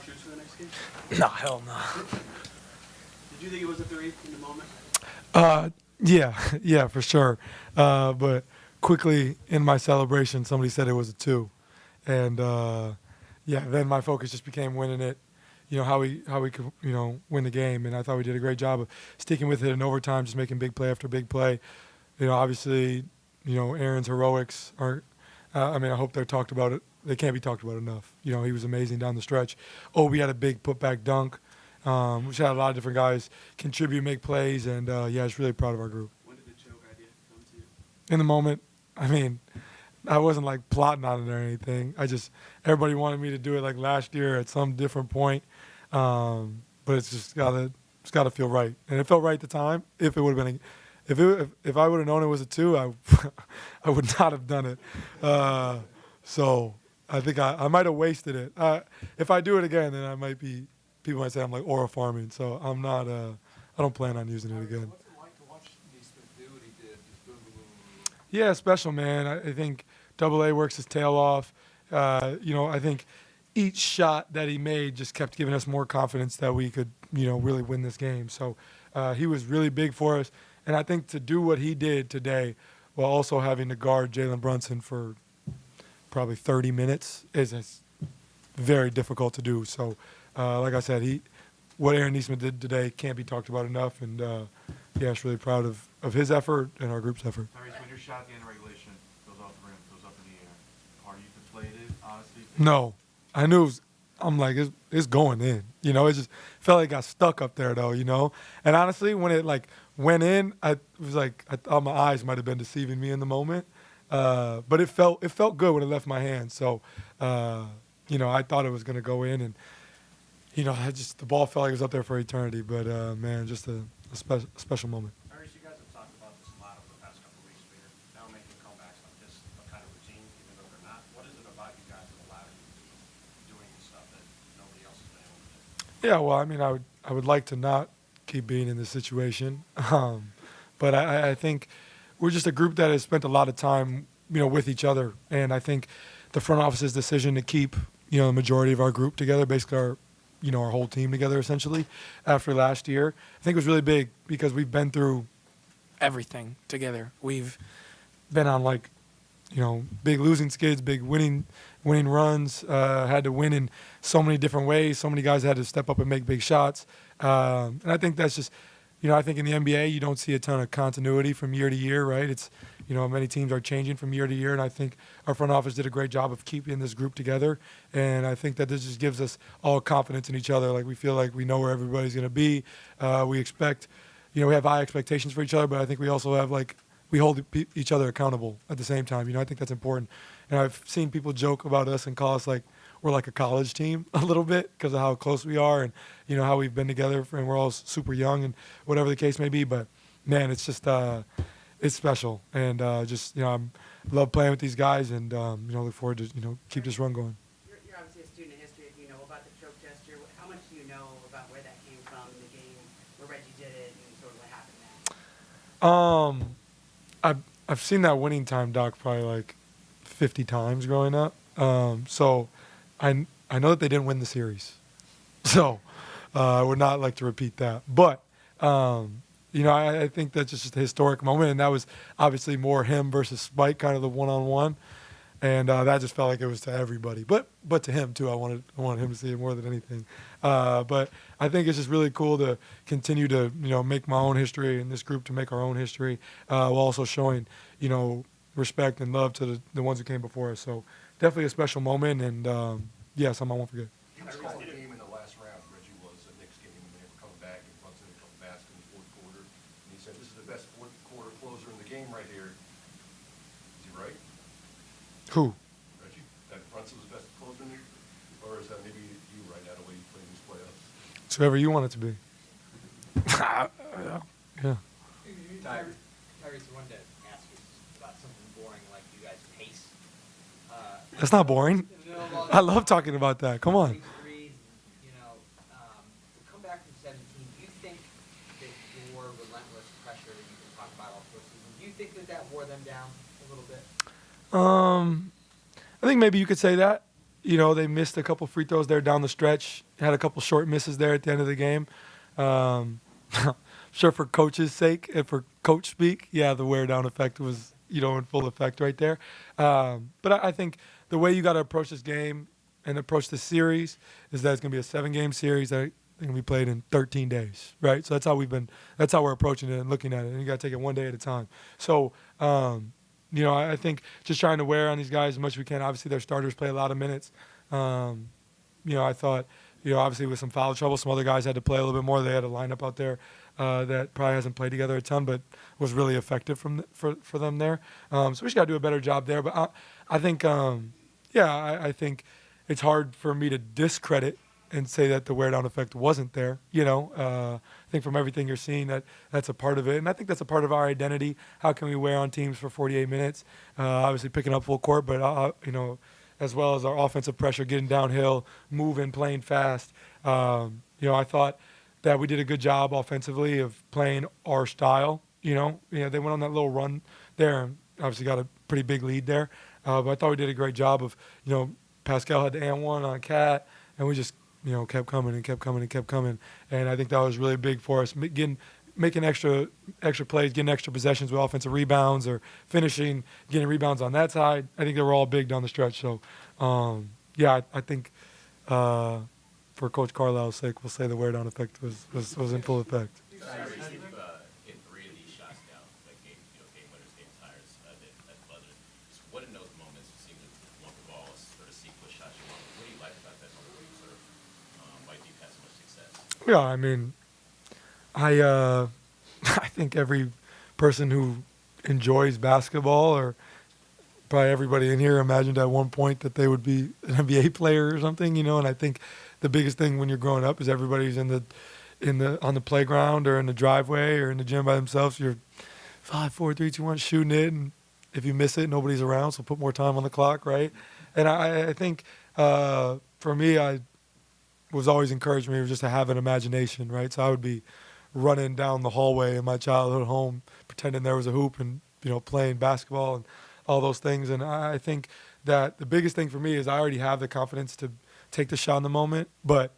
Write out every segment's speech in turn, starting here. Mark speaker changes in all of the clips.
Speaker 1: shoes for the next game?
Speaker 2: No, hell no.
Speaker 1: Did you think it was a 3 in the moment?
Speaker 2: Yeah, for sure. But quickly in my celebration, somebody said it was a 2. And, then my focus just became winning it, how we could, win the game. And I thought we did a great job of sticking with it in overtime, just making big play after big play. Obviously, Aaron's heroics aren't, I hope they're talked about it. They can't be talked about enough. He was amazing down the stretch. Obi had a big putback dunk. We've had a lot of different guys contribute, make plays, and, I was really proud of our group.
Speaker 1: When did the choke idea come to you?
Speaker 2: In the moment, I wasn't like plotting on it or anything. Everybody wanted me to do it like last year at some different point. But it's just gotta feel right. And it felt right at the time. If it would have been, if I would have known it was a 2, I would not have done it. So I think I might have wasted it. If I do it again, then people might say I'm like aura farming. So I'm not, I don't plan on using it again.
Speaker 3: What's it like to watch Neesmith do what he did? Just boom, boom, boom, boom.
Speaker 2: Yeah, special, man. I think AA works his tail off. I think each shot that he made just kept giving us more confidence that we could, really win this game. So he was really big for us. And I think to do what he did today while also having to guard Jalen Brunson for probably 30 minutes is very difficult to do. So, like I said, what Aaron Neesmith did today can't be talked about enough. And, it's really proud of his effort and our group's effort.
Speaker 4: Tyrese, when your shot at the end of regulation goes off the rim, goes up in the air, are you deflated, honestly?
Speaker 2: No. I knew I'm like, it's going in. It just felt like it got stuck up there, though, And honestly, when it, went in, I was like, I thought my eyes might have been deceiving me in the moment. But it felt good when it left my hand. So, I thought it was going to go in. And, the ball felt like it was up there for eternity. But, man, just a special moment.
Speaker 5: Tyrese, you guys have talked about this a lot over the past couple of weeks. We're now making comebacks like this, a kind of routine, even though they're not. What is it about you guys that allow you to be doing stuff that nobody else has been able to do?
Speaker 2: Yeah, well, I would like to not keep being in this situation, but I think we're just a group that has spent a lot of time, with each other, and I think the front office's decision to keep, the majority of our group together, basically our whole team together, essentially, after last year, I think it was really big because we've been through everything together. We've been on big losing skids, big winning runs, had to win in so many different ways. So many guys had to step up and make big shots. And I think that's just, I think in the NBA you don't see a ton of continuity from year to year, right? It's, many teams are changing from year to year, and I think our front office did a great job of keeping this group together. And I think that this just gives us all confidence in each other. Like we feel like we know where everybody's going to be. We expect, we have high expectations for each other, but I think we also have we hold each other accountable at the same time. I think that's important. And I've seen people joke about us and call us we're like a college team a little bit because of how close we are and, how we've been together and we're all super young and whatever the case may be. But, man, it's just it's special. And I love playing with these guys and, look forward to, keep this run going.
Speaker 6: You're obviously a student of history. If you know about the choke gesture, how much do you know about where that came from in the game, where Reggie did it, and sort of what happened there?
Speaker 2: I've seen that winning time doc probably 50 times growing up. So I know that they didn't win the series. So I would not like to repeat that. But, I think that's just a historic moment. And that was obviously more him versus Spike, kind of the one-on-one. And that just felt like it was to everybody. But to him, too. I wanted him to see it more than anything. But I think it's just really cool to continue to, make my own history and this group to make our own history while also showing, respect and love to the ones who came before us. So definitely a special moment and, something I won't forget.
Speaker 3: He was calling a game in the last round. Reggie was a Knicks game, and they were coming back and Brunson had a couple baskets in the fourth quarter. And he said, "This is the best fourth quarter closer in the game right here." Is he right?
Speaker 2: Who?
Speaker 3: Reggie? That Brunson was the best closer in the game? Or is that maybe you right now, the way you play these playoffs?
Speaker 2: It's whoever you want it to be. Yeah.
Speaker 7: Tyrese, I wanted to ask you about something boring like you guys' pace.
Speaker 2: That's not boring. I love talking about that. Come on.
Speaker 7: Threes, come back from 17. Do you think that your relentless pressure that you can talk about all postseason, do you think that wore them down a little bit?
Speaker 2: I think maybe you could say that. they missed a couple free throws there down the stretch, had a couple short misses there at the end of the game. Sure, for coach's sake and for coach speak, yeah, the wear down effect was, in full effect right there. But I think the way you got to approach this game and approach this series is that it's going to be a 7-game series that going to be played in 13 days, right? So that's how we're approaching it and looking at it. And you got to take it one day at a time. So, I think just trying to wear on these guys as much as we can. Obviously, their starters play a lot of minutes. I thought, obviously with some foul trouble, some other guys had to play a little bit more. They had a lineup out there that probably hasn't played together a ton, but was really effective for them there. So we just got to do a better job there. But I think, I think it's hard for me to discredit and say that the wear down effect wasn't there. I think from everything you're seeing that's a part of it, and I think that's a part of our identity. How can we wear on teams for 48 minutes? Obviously picking up full court, but as well as our offensive pressure, getting downhill, moving, playing fast. I thought that we did a good job offensively of playing our style. They went on that little run there and obviously got a pretty big lead there. But I thought we did a great job of, Pascal had the and one on Cat, and we just, kept coming and kept coming and kept coming. And I think that was really big for us, making extra plays, getting extra possessions with offensive rebounds or finishing, getting rebounds on that side. I think they were all big down the stretch. So, I think for Coach Carlisle's sake, we'll say the wear down effect was in full effect.
Speaker 8: Tyrese hit 3 of these shots down, like game winners, game tires, at buzzers. Just what in those moments you seem to want the ball, sort of see what shots you want? What do you like about that moment where you sort of why do you have so much success?
Speaker 2: Yeah, I mean, I think every person who enjoys basketball, or probably everybody in here, imagined at one point that they would be an NBA player or something, and I think the biggest thing when you're growing up is everybody's on the playground or in the driveway or in the gym by themselves. You're 5, 4, 3, 2, 1 shooting it, and if you miss it, nobody's around, so put more time on the clock, right? And I think for me, I was always encouraged me just to have an imagination, right? So I would be running down the hallway in my childhood home, pretending there was a hoop and playing basketball and all those things. And I think that the biggest thing for me is I already have the confidence to take the shot in the moment, but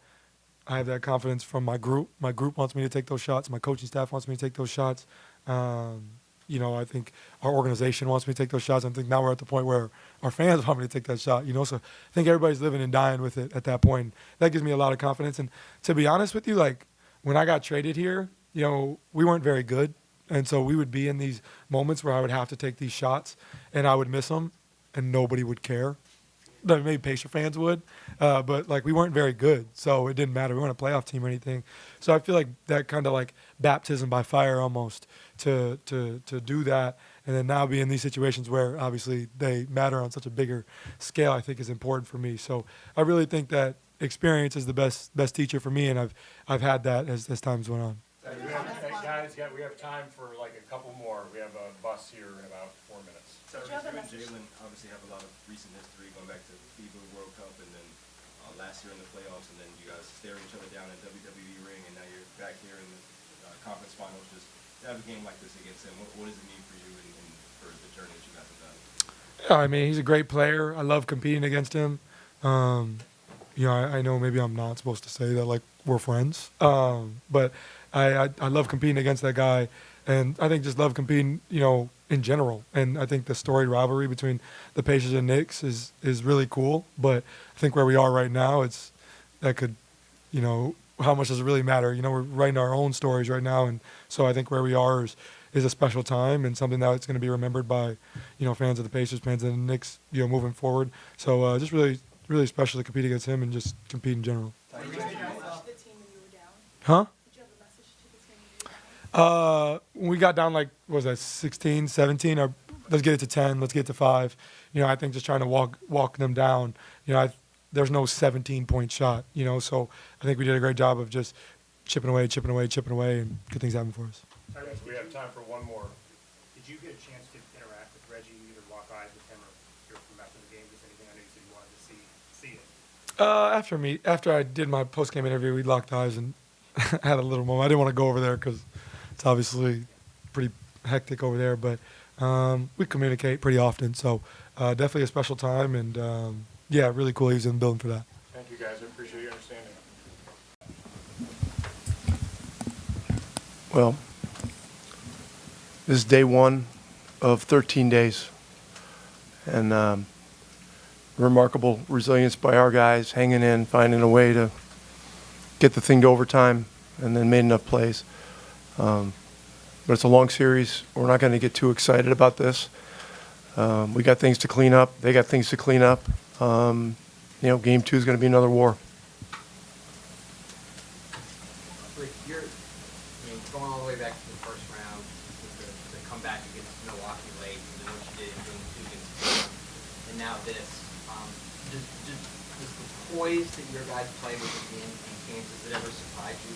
Speaker 2: I have that confidence from my group. My group wants me to take those shots. My coaching staff wants me to take those shots. I think our organization wants me to take those shots. I think now we're at the point where our fans want me to take that shot, So I think everybody's living and dying with it at that point. That gives me a lot of confidence. And to be honest with you, like when I got traded here, we weren't very good. And so we would be in these moments where I would have to take these shots and I would miss them and nobody would care. Maybe Pacer fans would, but like we weren't very good, so it didn't matter. We weren't a playoff team or anything. So I feel like that kind of like baptism by fire almost to do that, and then now be in these situations where obviously they matter on such a bigger scale, I think is important for me. So I really think that experience is the best teacher for me, and I've had that as times went on.
Speaker 5: We have time for like a couple more. We have a bus here in about 4 minutes.
Speaker 8: Tyrese, you and Jalen obviously have a lot of recent history going back to the FIBA World Cup and then last year in the playoffs, and then you guys staring each other down in WWE ring, and now you're back here in the conference finals. Just to have a game like this against him, what does it mean for you and for the journey that you guys have done?
Speaker 2: Yeah, I mean, he's a great player. I love competing against him. I know maybe I'm not supposed to say that like we're friends, but I love competing against that guy, and I think just love competing, in general. And I think the storied rivalry between the Pacers and Knicks is really cool. But I think where we are right now, how much does it really matter? We're writing our own stories right now, and so I think where we are is a special time and something that's going to be remembered by, fans of the Pacers, fans of the Knicks, moving forward. So just really, really special to compete against him and just compete in general. Huh? When we got down, 16, 17, or let's get it to 10, let's get it to 5. I think just trying to walk them down. There's no 17-point shot, so I think we did a great job of just chipping away, and good things happen for us.
Speaker 5: We have time for one more.
Speaker 9: Did you get a chance to interact with Reggie, either walk eyes with him or hear from after the game? Just anything I know you said you wanted to see it?
Speaker 2: After I did my post-game interview, we locked eyes and had a little moment. I didn't want to go over there because it's obviously pretty hectic over there, but we communicate pretty often. So definitely a special time, and Yeah, really cool. He was in the building for that.
Speaker 9: Thank you, guys. I appreciate your understanding.
Speaker 10: Well, this is day one of 13 days. And remarkable resilience by our guys, hanging in, finding a way to get the thing to overtime, and then made enough plays. But it's a long series. We're not going to get too excited about this. We got things to clean up. They got things to clean up. Game 2 is going to be another war.
Speaker 7: Rick, going all the way back to the first round, with the comeback against Milwaukee late, and then what you did in Game 2 against Cleveland, and now this. Does the poise that your guys play with in games, does it ever surprise you?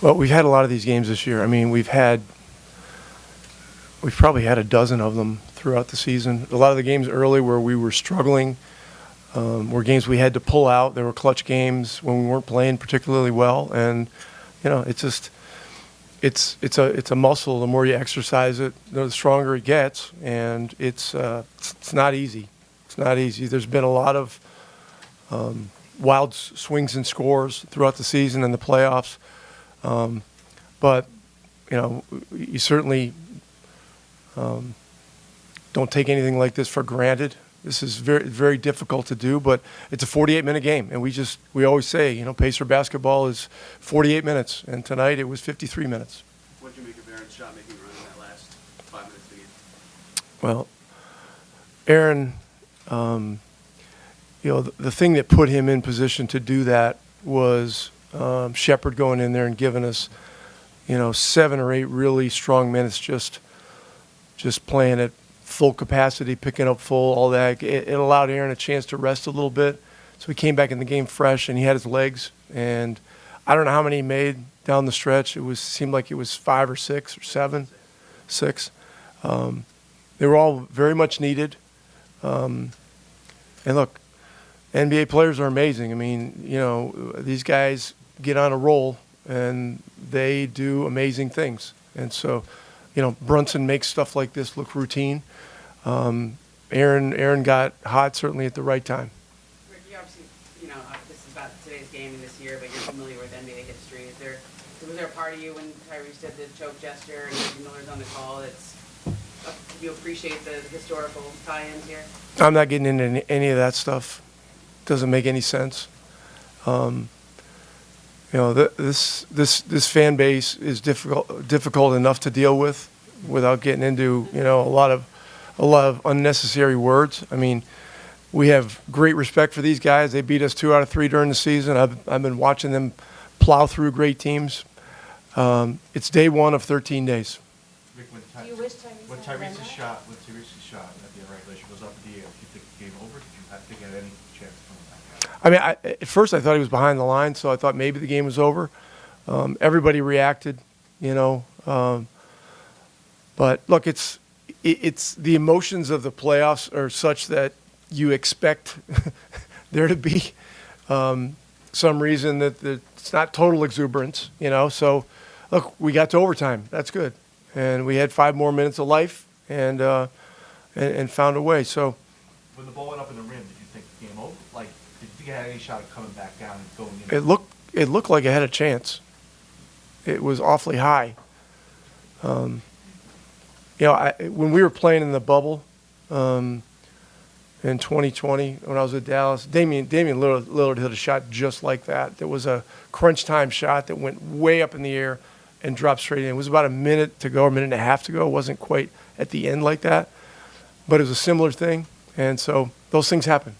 Speaker 10: Well, we've had a lot of these games this year. I mean, we've probably had a dozen of them throughout the season. A lot of the games early where we were struggling were games we had to pull out. There were clutch games when we weren't playing particularly well, and it's just it's a muscle. The more you exercise it, the stronger it gets, and it's not easy. It's not easy. There's been a lot of wild swings and scores throughout the season and the playoffs. But you certainly don't take anything like this for granted. This is very, very difficult to do, but it's a 48-minute game, and we always say, Pacer basketball is 48 minutes, and tonight it was 53 minutes.
Speaker 1: What did you make of Aaron's shot making run in that last 5 minutes of the game?
Speaker 10: Well, Aaron, the thing that put him in position to do that was Shepard going in there and giving us, 7 or 8 really strong minutes, just playing at full capacity, picking up full, all that. It allowed Aaron a chance to rest a little bit, so he came back in the game fresh, and he had his legs. And I don't know how many he made down the stretch. Seemed like it was 5 or 6 or 7, 6. They were all very much needed. And look, NBA players are amazing. I mean, these guys get on a roll, and they do amazing things. And so, Brunson makes stuff like this look routine. Aaron got hot certainly at the right time.
Speaker 6: Rick, you obviously, this is about today's game and this year, but you're familiar with NBA history. Was there a part of you when Tyrese did the choke gesture and Reggie Miller's on the call do you appreciate the historical tie-ins here?
Speaker 10: I'm not getting into any of that stuff. Doesn't make any sense. This fan base is difficult enough to deal with without getting into a lot of unnecessary words. I mean, we have great respect for these guys. They beat us 2 out of 3 during the season. I've been watching them plow through great teams. It's day 1 of 13 days.
Speaker 4: Rick,
Speaker 11: Do you wish Tyrese
Speaker 4: when
Speaker 11: had run
Speaker 4: Tyrese's
Speaker 11: that?
Speaker 4: shot at the end of regulation goes up in the air, do you think the game over? Did you have to get any chance of coming back?
Speaker 10: I mean, at first I thought he was behind the line, so I thought maybe the game was over. Everybody reacted, but look, it's the emotions of the playoffs are such that you expect there to be some reason that it's not total exuberance, So, look, we got to overtime. That's good, and we had 5 more minutes of life, and found a way. So,
Speaker 4: When the ball went up in the rim, did you think the game over? Like, did you think it had any shot of coming back down and going in?
Speaker 10: it looked like it had a chance. It was awfully high. When we were playing in the bubble in 2020, when I was at Dallas, Damian Lillard hit a shot just like that. There was a crunch time shot that went way up in the air and dropped straight in. It was about a minute to go, a minute and a half to go. It wasn't quite at the end like that, but it was a similar thing. And so those things happen.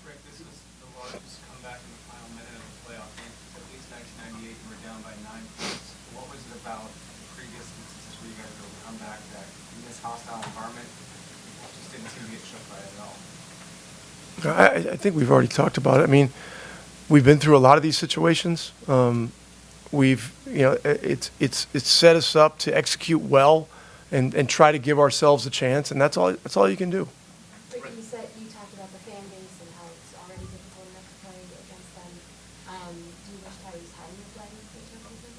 Speaker 1: Rick, this is the largest comeback in the final minute of the playoff game. At least 1998, you were down by 9 points. What was it about the previous instances where you guys were able to come back that in this hostile environment just didn't seem to get shook by it at all?
Speaker 10: I think we've already talked about it. I mean, we've been through a lot of these situations. It's set us up to execute well and try to give ourselves a chance, and that's all you can do.
Speaker 11: Rick, you talked about the fan base and how it's already difficult enough to play against them. Do you wish Tyrese hadn't played for something?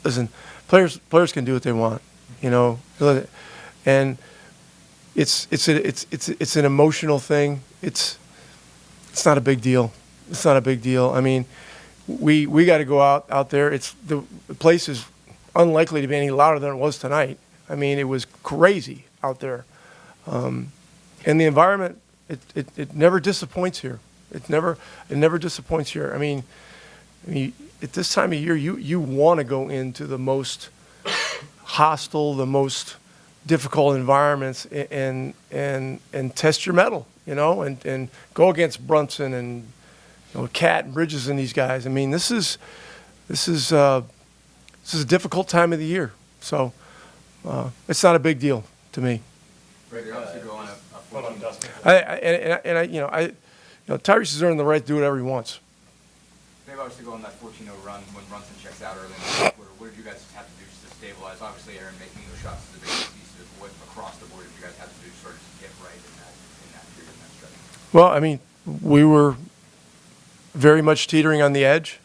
Speaker 10: Listen, players can do what they want, and it's an emotional thing. It's not a big deal. It's not a big deal. I mean, we got to go out there. The place is unlikely to be any louder than it was tonight. I mean, it was crazy out there. And the environment, it never disappoints here. It never disappoints here. I mean, at this time of year, you want to go into the most hostile, the most difficult environments and test your mettle, and go against Brunson and Cat and Bridges and these guys. I mean, this is a difficult time of the year, so it's not a big deal to me.
Speaker 1: Right, you're obviously going on a
Speaker 9: Hold on, Dustin.
Speaker 10: Tyrese has earned the right to do whatever he wants.
Speaker 1: Maybe obviously go on that 14-0 run when Brunson checks out early in the fourth quarter. What did you guys have to do just to stabilize? Obviously, Aaron making those shots is a big piece of what across the board did you guys have to do to sort of get right in that period, in that stretch?
Speaker 10: Well, I mean, we were very much teetering on the edge.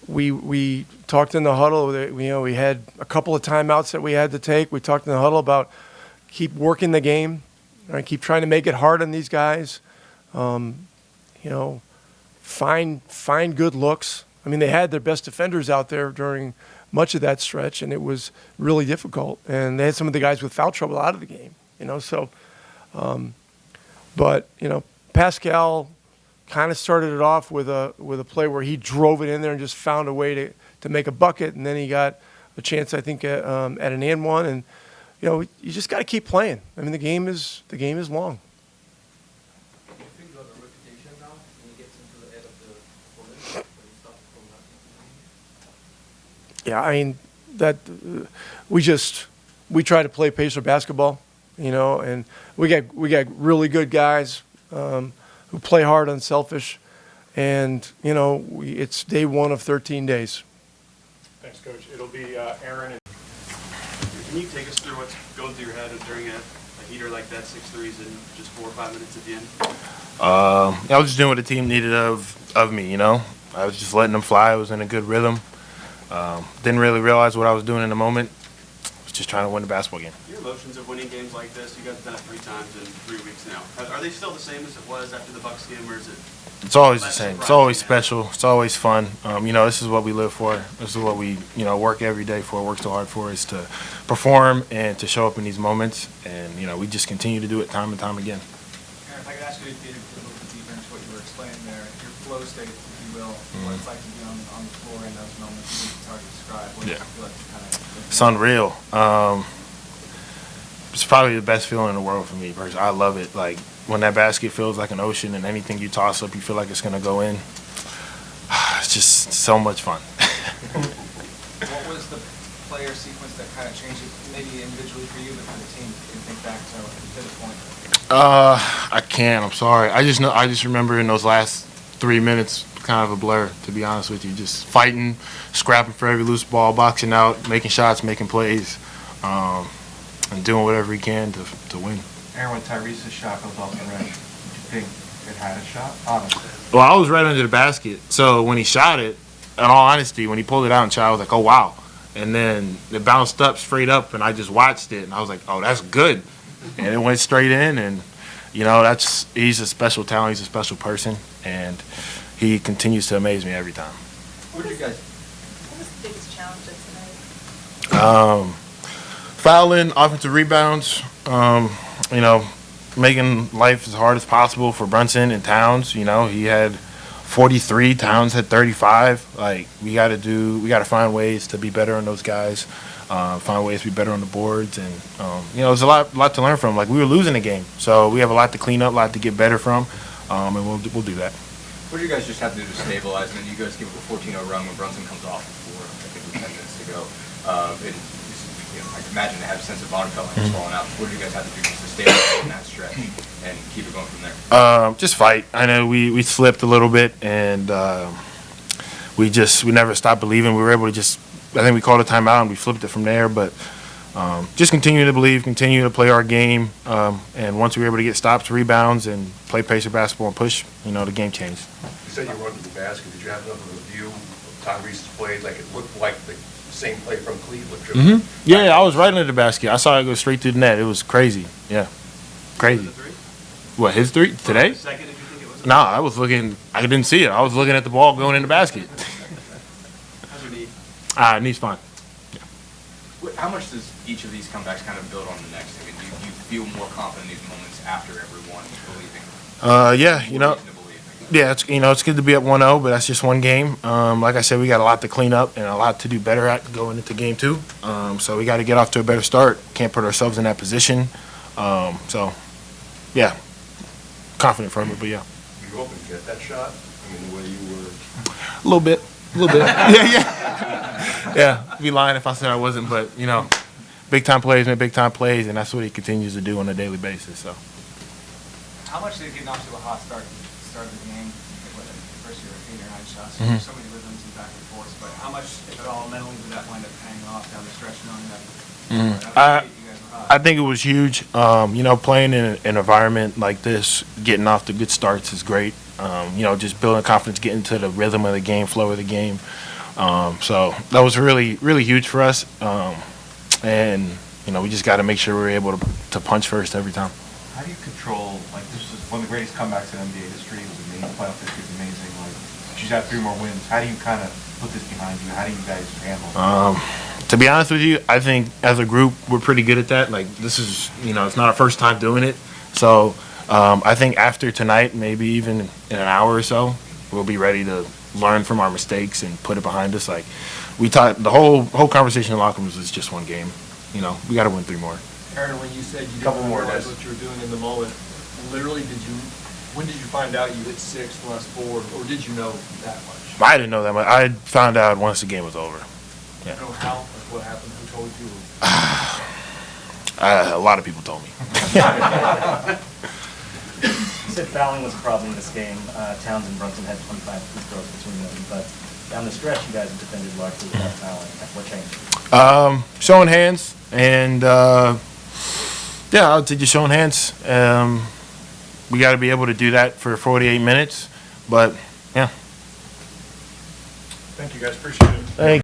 Speaker 10: We talked in the huddle. We had a couple of timeouts that we had to take. We talked in the huddle about keep working the game, right? Keep trying to make it hard on these guys. Find good looks. I mean, they had their best defenders out there during much of that stretch, and it was really difficult. And they had some of the guys with foul trouble out of the game, So, but Pascal kind of started it off with a play where he drove it in there and just found a way to make a bucket, and then he got a chance, I think, at an and one, and you just got to keep playing. I mean, the game is long.
Speaker 7: You think you have a reputation now when you get into the end of the tournament, when you start to come back?
Speaker 10: Yeah, I mean that we try to play Pacer basketball, and we got really good guys who play hard, unselfish, and it's day one of 13 days.
Speaker 9: Thanks, Coach. It'll be Aaron and
Speaker 5: Can you take us through what's going through your head during a heater like that, 6 threes in just 4 or 5 minutes at the end?
Speaker 12: I was just doing what the team needed of me, I was just letting them fly. I was in a good rhythm. Didn't really realize what I was doing in the moment. Was just trying to win the basketball game.
Speaker 5: Your emotions of winning games like this, you guys have done it 3 times in 3 weeks now. Are they still the same as it was after the Bucks game, or is it?
Speaker 12: It's always the
Speaker 5: less
Speaker 12: same. It's
Speaker 5: surprising
Speaker 12: always
Speaker 5: now?
Speaker 12: special. It's always fun. This is what we live for. This is what we, work every day for, work so hard for, is to perform and to show up in these moments. And, we just continue to do it time and time again.
Speaker 1: Aaron, if I could ask you to dig a little bit deeper into what you were explaining there, your flow state, if you will, what it's like to be on the floor in those moments. It's hard to describe. What does it feel like to kind of?
Speaker 12: It's unreal. It's probably the best feeling in the world for me, personally. I love it. Like, when that basket feels like an ocean and anything you toss up, you feel like it's going to go in. It's just so much fun.
Speaker 1: What was the player sequence that kind of changed it, maybe individually for you, but for the team, if you can think back to the point?
Speaker 12: I can't. I'm sorry. I just remember in those last 3 minutes, kind of a blur, to be honest with you. Just fighting, scrapping for every loose ball, boxing out, making shots, making plays, and doing whatever he can to win.
Speaker 4: Aaron, when Tyrese's shot goes off the rim, did you think it had a shot? Honestly.
Speaker 12: Well, I was right under the basket, so when he shot it, in all honesty, when he pulled it out and shot, I was like, oh, wow. And then it bounced up, straight up, and I just watched it, and I was like, oh, that's good. And it went straight in, and, he's a special talent, he's a special person, and he continues to amaze me every time.
Speaker 13: What was the biggest challenge of tonight?
Speaker 12: Fouling, offensive rebounds, making life as hard as possible for Brunson and Towns. He had 43, Towns had 35. Like, we got to find ways to be better on those guys, find ways to be better on the boards, and there's a lot to learn from. Like, we were losing the game, so we have a lot to clean up, a lot to get better from, and we'll do that.
Speaker 1: What do you guys just have to do to stabilize? I mean, you guys give it a 14-0 run when Brunson comes off before, I think it was 10 minutes to go. I can imagine they have a sense of bottom felt like it's falling out. What do you guys have to do just to stabilize in that stretch and keep it going from there?
Speaker 12: Just fight. I know we slipped a little bit, and we never stopped believing. We were able to I think we called a timeout and we flipped it from there, but just continue to believe, continue to play our game, and once we were able to get stops, rebounds, and play Pacer basketball and push, the game changed.
Speaker 3: You said you were under the basket. Did you have enough of a view of Tyrese's play? Like, it looked like the same play from Cleveland.
Speaker 12: Yeah, I was right under the basket. I saw it go straight through the net. It was crazy. Yeah. Crazy.
Speaker 5: The three?
Speaker 12: What, his three today?
Speaker 5: Second, did you think it was?
Speaker 12: No, I was looking. I didn't see it. I was looking at the ball going in the basket.
Speaker 8: How's your knee?
Speaker 12: Knee's fine.
Speaker 14: How much does each of these comebacks kind of build on the next? I mean, do you feel more confident in these moments after everyone believing?
Speaker 12: Yeah, you know. Yeah, it's good to be up 1-0, but that's just one game. Like I said, we got a lot to clean up and a lot to do better at going into game 2. So we got to get off to a better start. Can't put ourselves in that position. So, yeah, confident from it, but yeah.
Speaker 3: You hoping to get that shot? I mean, the way you were.
Speaker 12: A little bit. Yeah. I'd be lying if I said I wasn't, but you know, big time plays make big time plays, and that's what he continues to do on a daily basis. So.
Speaker 1: How much did it get off to a hot start at the start of the game? First year, 8 or 9 shots.
Speaker 12: Mhm.
Speaker 1: So many rhythms and back and forth. But how much, if at all, mentally did that wind up paying off down the stretch, knowing that?
Speaker 12: Mhm.
Speaker 1: You guys were hot?
Speaker 12: I think it was huge. You know, playing in an environment like this, getting off to good starts is great. You know, just building confidence, getting to the rhythm of the game, flow of the game. So that was really, really huge for us. And, you know, we just got to make sure we're able to punch first every time.
Speaker 4: How do you control, like, this is one of the greatest comebacks in NBA history. It was amazing. Playoff history is amazing. Like, she's had 3 more wins. How do you kind of put this behind you? How do you guys handle it?
Speaker 12: To be honest with you, I think as a group, we're pretty good at that. Like, this is, you know, it's not our first time doing it. So I think after tonight, maybe even in an hour or so, we'll be ready to learn from our mistakes and put it behind us. Like, we taught the whole conversation in the locker rooms was just one game. You know, we got to win 3 more.
Speaker 15: Aaron, when you said you
Speaker 8: Couple
Speaker 15: didn't
Speaker 8: more,
Speaker 15: realize
Speaker 8: guys.
Speaker 15: what you were doing in the moment, literally, when did you find out you hit 6 plus 4, or did you know that much?
Speaker 12: I didn't know that much. I found out once the game was over.
Speaker 15: You know how, like what happened, who told you?
Speaker 12: A lot of people told me.
Speaker 16: You said fouling was a problem in this game. Towns and Brunson had 25 free throws between them, but down the stretch, you guys have defended largely without fouling. What changed?
Speaker 12: Showing hands, and yeah, I would say just showing hands. We got to be able to do that for 48 minutes, but yeah.
Speaker 4: Thank you, guys. Appreciate it.
Speaker 12: Thank